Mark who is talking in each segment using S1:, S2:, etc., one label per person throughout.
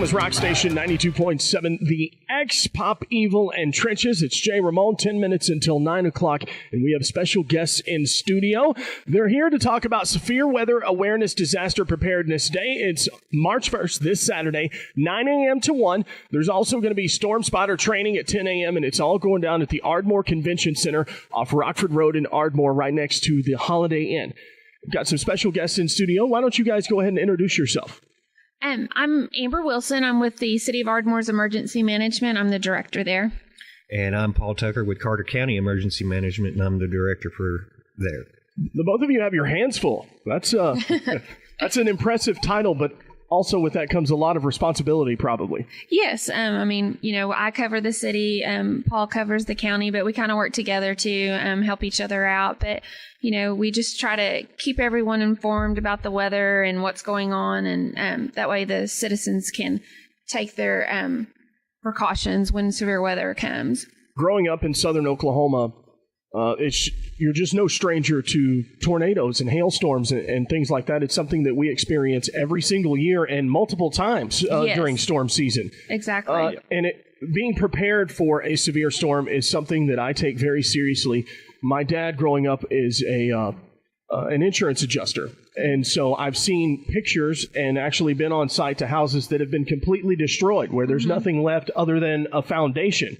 S1: Oklahoma's rock station, 92.7, The X, Pop Evil and Trenches. It's Jay Ramone, 10 minutes until 9 o'clock, and we have special guests in studio. They're here to talk about Severe Weather Awareness Disaster Preparedness Day. It's March 1st, this Saturday, 9 a.m. to 1. There's also going to be Storm Spotter training at 10 a.m., and it's all going down at the Ardmore Convention Center off Rockford Road in Ardmore, right next to the Holiday Inn. We've got some special guests in studio. Why don't you guys go ahead and introduce yourself?
S2: I'm Amber Wilson. I'm with the City of Ardmore's Emergency Management. I'm the director there.
S3: And I'm Paul Tucker with Carter County Emergency Management, and I'm the director for there.
S1: The both of you have your hands full. That's that's an impressive title, but also with that comes a lot of responsibility, probably.
S2: Yes. I cover the city. Paul covers the county, but we kind of work together to help each other out. But, we just try to keep everyone informed about the weather and what's going on. And that way the citizens can take their precautions when severe weather comes. Growing
S1: up in southern Oklahoma, you're just no stranger to tornadoes and hailstorms and things like that. It's something that we experience every single year and multiple times during storm season.
S2: Exactly.
S1: Being prepared for a severe storm is something that I take very seriously. My dad, growing up, is an insurance adjuster. And so I've seen pictures and actually been on site to houses that have been completely destroyed, where there's nothing left other than a foundation.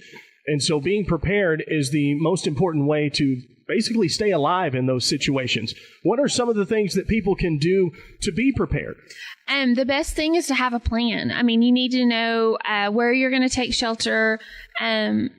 S1: And so being prepared is the most important way to basically stay alive in those situations. What are some of the things that people can do to be prepared?
S2: The best thing is to have a plan. You need to know where you're going to take shelter and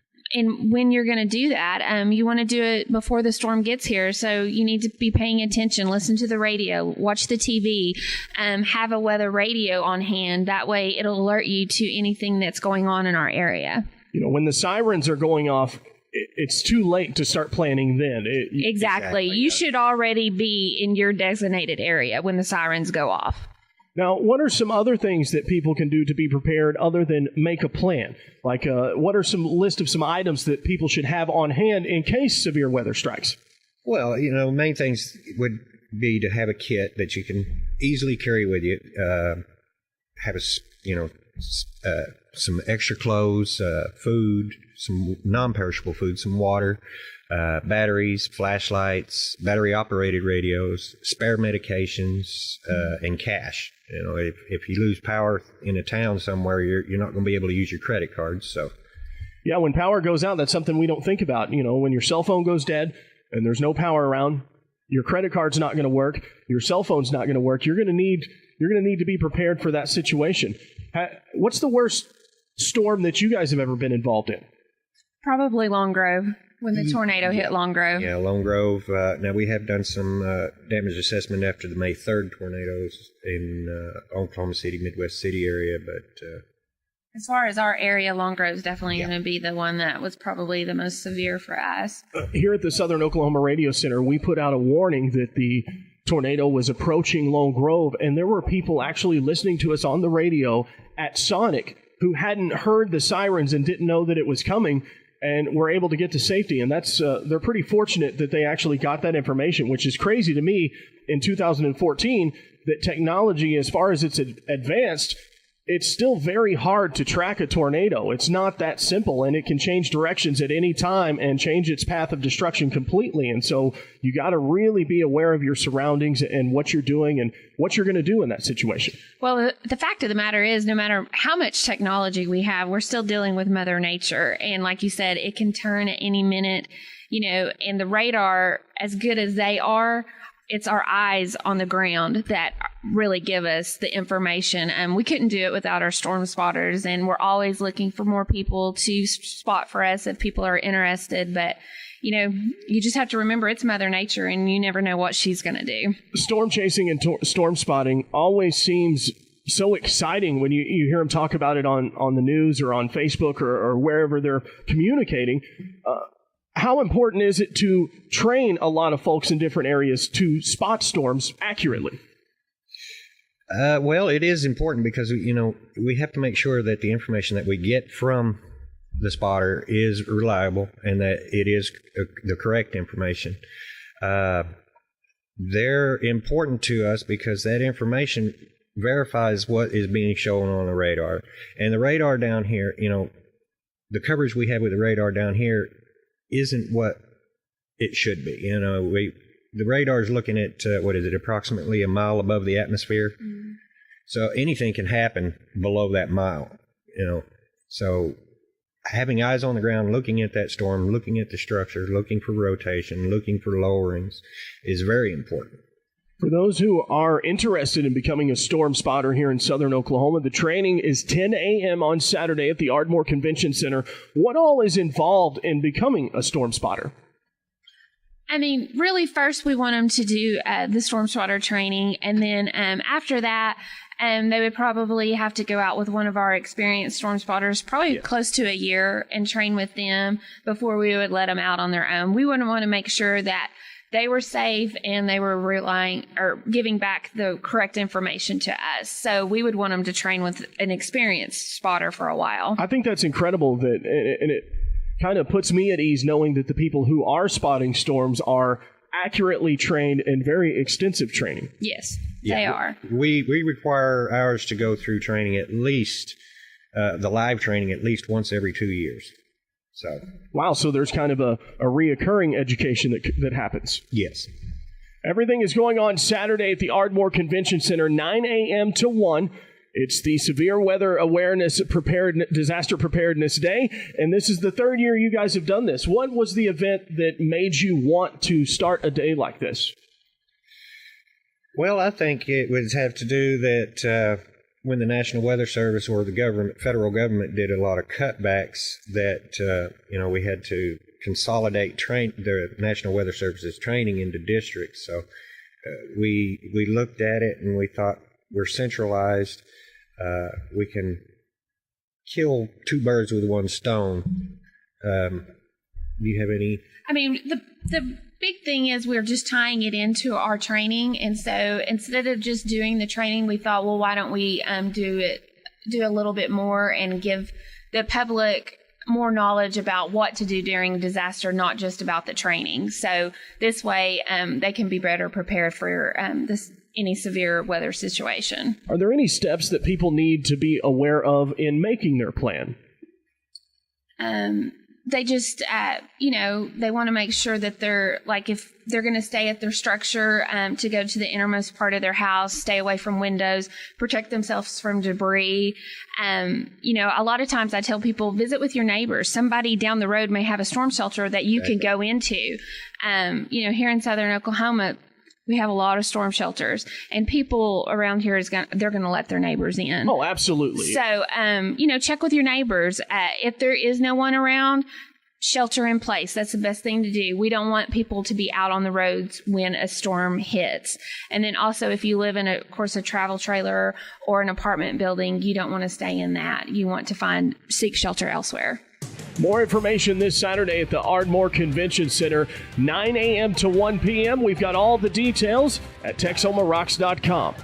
S2: when you're going to do that. You want to do it before the storm gets here. So you need to be paying attention, listen to the radio, watch the TV, have a weather radio on hand. That way it'll alert you to anything that's going on in our area.
S1: When the sirens are going off, it's too late to start planning then.
S2: Exactly. You should already be in your designated area when the sirens go off.
S1: Now, what are some other things that people can do to be prepared other than make a plan? Like, what are some list of some items that people should have on hand in case severe weather strikes?
S3: Well, main things would be to have a kit that you can easily carry with you. Have some extra clothes, food, some non-perishable food, some water, batteries, flashlights, battery-operated radios, spare medications, and cash. If you lose power in a town somewhere, you're not going to be able to use your credit cards. So,
S1: yeah, when power goes out, that's something we don't think about. When your cell phone goes dead and there's no power around, your credit card's not going to work, your cell phone's not going to work. You're going to need to be prepared for that situation. What's the worst storm that you guys have ever been involved in?
S2: Probably Long Grove, when the tornado hit Long Grove.
S3: Yeah, Long Grove. Now, we have done some damage assessment after the May 3rd tornadoes in Oklahoma City, Midwest City area, but...
S2: as far as our area, Long Grove is definitely going to be the one that was probably the most severe for us.
S1: Here at the Southern Oklahoma Radio Center, we put out a warning that the tornado was approaching Long Grove, and there were people actually listening to us on the radio at Sonic who hadn't heard the sirens and didn't know that it was coming, and were able to get to safety. And that's they're pretty fortunate that they actually got that information, which is crazy to me in 2014 that technology, as far as it's advanced, it's still very hard to track a tornado. It's not that simple, and it can change directions at any time and change its path of destruction completely. And so you got to really be aware of your surroundings and what you're doing and what you're going to do in that situation.
S2: Well, the fact of the matter is, no matter how much technology we have, we're still dealing with Mother Nature. And like you said, it can turn at any minute, and the radar, as good as they are, it's our eyes on the ground that really give us the information. We couldn't do it without our storm spotters, and we're always looking for more people to spot for us if people are interested. But, you just have to remember it's Mother Nature, and you never know what she's going to do.
S1: Storm chasing and storm spotting always seems so exciting when you hear them talk about it on the news or on Facebook or wherever they're communicating. How important is it to train a lot of folks in different areas to spot storms accurately?
S3: Well, it is important because, we have to make sure that the information that we get from the spotter is reliable and that it is the correct information. They're important to us because that information verifies what is being shown on the radar. And the radar down here, the coverage we have with the radar down here isn't what it should be. The radar is looking at, approximately a mile above the atmosphere. Mm-hmm. So anything can happen below that mile, So having eyes on the ground, looking at that storm, looking at the structure, looking for rotation, looking for lowerings is very important.
S1: For those who are interested in becoming a storm spotter here in southern Oklahoma, the training is 10 a.m. on Saturday at the Ardmore Convention Center. What all is involved in becoming a storm spotter?
S2: Really, first we want them to do the storm spotter training, and then after that, they would probably have to go out with one of our experienced storm spotters, probably close to a year, and train with them before we would let them out on their own. We would want to make sure that they were safe and they were relying or giving back the correct information to us. So we would want them to train with an experienced spotter for a while.
S1: I think that's incredible, and it kind of puts me at ease knowing that the people who are spotting storms are accurately trained and very extensive training.
S2: Yes, they are.
S3: We require ours to go through training at least, the live training at least once every 2 years. So
S1: wow, so there's kind of a reoccurring education that happens.
S3: Yes.
S1: Everything is going on Saturday at the Ardmore Convention Center, 9 a.m. to 1. It's the Severe Weather Awareness Disaster Preparedness Day, and this is the third year you guys have done this. What was the event that made you want to start a day like this?
S3: Well, I think it would have to do that when the National Weather Service or the federal government did a lot of cutbacks that, we had to consolidate the National Weather Service's training into districts. So we looked at it and we thought, we're centralized. We can kill two birds with one stone. Do you have any?
S2: The big thing is we're just tying it into our training, and so instead of just doing the training, we thought, well, why don't we do a little bit more and give the public more knowledge about what to do during disaster, not just about the training. So this way, they can be better prepared for any severe weather situation.
S1: Are there any steps that people need to be aware of in making their plan?
S2: They just, they want to make sure that they're, if they're going to stay at their structure, to go to the innermost part of their house, stay away from windows, protect themselves from debris. A lot of times I tell people, visit with your neighbors. Somebody down the road may have a storm shelter that you can go into. Here in southern Oklahoma, we have a lot of storm shelters, and people around here they're going to let their neighbors in.
S1: Oh, absolutely.
S2: So, check with your neighbors. If there is no one around, shelter in place. That's the best thing to do. We don't want people to be out on the roads when a storm hits. And then also, if you live in a travel trailer or an apartment building, you don't want to stay in that. You want to seek shelter elsewhere.
S1: More information this Saturday at the Ardmore Convention Center, 9 a.m. to 1 p.m. We've got all the details at TexomaRocks.com.